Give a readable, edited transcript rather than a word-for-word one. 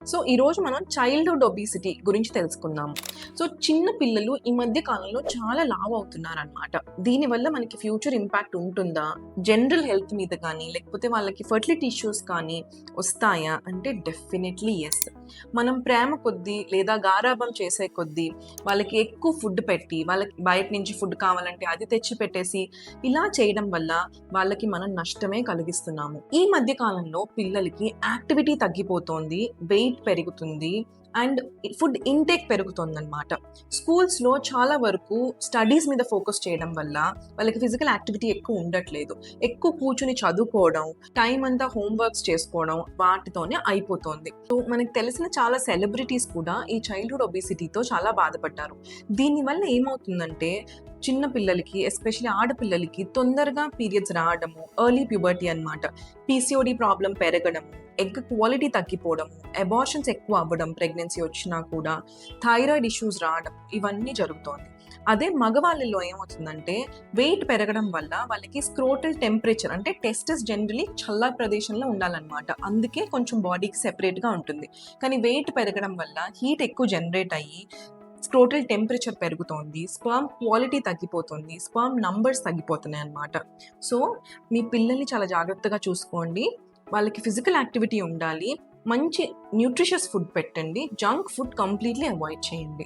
So ఈరోజు మనం childhood obesity గురించి తెలుసుకుందాం. సో చిన్న పిల్లలు ఈ మధ్య కాలంలో చాలా లావు అవుతున్నారనమాట. దీనివల్ల మనకి ఫ్యూచర్ ఇంపాక్ట్ ఉంటుందా? జనరల్ హెల్త్ మీద కానీ, లేకపోతే వాళ్ళకి ఫెర్టిలిటీ ఇష్యూస్ కానీ వస్తాయా? అంటే డెఫినెట్‌లీ యెస్. మనం ప్రేమ కొద్దీ లేదా గారాబం చేసే కొద్దీ వాళ్ళకి ఎక్కువ ఫుడ్ పెట్టి, వాళ్ళకి బయట నుంచి ఫుడ్ కావాలంటే అది తెచ్చి పెట్టేసి, ఇలా చేయడం వల్ల వాళ్ళకి మనం నష్టమే కలిగిస్తున్నాము. ఈ మధ్య కాలంలో పిల్లలకి యాక్టివిటీ తగ్గిపోతోంది, వెయిట్ పెరుగుతుంది అండ్ ఫుడ్ ఇంటేక్ పెరుగుతుందన్నమాట. స్కూల్స్‌లో చాలా వరకు స్టడీస్ మీద ఫోకస్ చేయడం వల్ల వాళ్ళకి ఫిజికల్ యాక్టివిటీ ఎక్కువ ఉండట్లేదు. ఎక్కువ కూర్చొని చదువుకోవడం, టైం అంతా హోమ్ వర్క్స్ చేసుకోవడం వాటితోనే అయిపోతోంది. సో మనకు తెలిసిన చాలా సెలబ్రిటీస్ కూడా ఈ చైల్డ్‌హుడ్ ఒబెసిటీతో చాలా బాధపడ్డారు. దీనివల్ల ఏమవుతుందంటే చిన్న పిల్లలకి ఎస్పెషల్లీ ఆడపిల్లలకి తొందరగా పీరియడ్స్ రావడము, ఎర్లీ ప్యూబర్టీ అన్నమాట. పీసీఓడీ ప్రాబ్లమ్ పెరగడము, ఎగ్ క్వాలిటీ తగ్గిపోవడం, అబార్షన్స్ ఎక్కువ అవ్వడం ప్రెగ్నెన్సీ వచ్చినా కూడా, థైరాయిడ్ ఇష్యూస్ రావడం ఇవన్నీ జరుగుతోంది. అదే మగవాళ్ళలో ఏమవుతుందంటే వెయిట్ పెరగడం వల్ల వాళ్ళకి స్క్రోటల్ టెంపరేచర్ అంటే టెస్టస్ జనరలీ చల్ల ప్రదేశంలో ఉండాలన్నమాట. అందుకే కొంచెం బాడీకి సెపరేట్‌గా ఉంటుంది. కానీ వెయిట్ పెరగడం వల్ల హీట్ ఎక్కువ జనరేట్ అయ్యి స్క్రోటల్ టెంపరేచర్ పెరుగుతోంది. స్పెర్మ్ క్వాలిటీ తగ్గిపోతుంది. స్పెర్మ్ నంబర్స్ తగ్గిపోతున్నాయి అన్నమాట. సో మీ పిల్లల్ని చాలా జాగ్రత్తగా చూసుకోండి. వాళ్ళకి ఫిజికల్ యాక్టివిటీ ఉండాలి. మంచి న్యూట్రిషియస్ ఫుడ్ పెట్టండి. జంక్ ఫుడ్ కంప్లీట్‌లీ అవాయిడ్ చేయండి.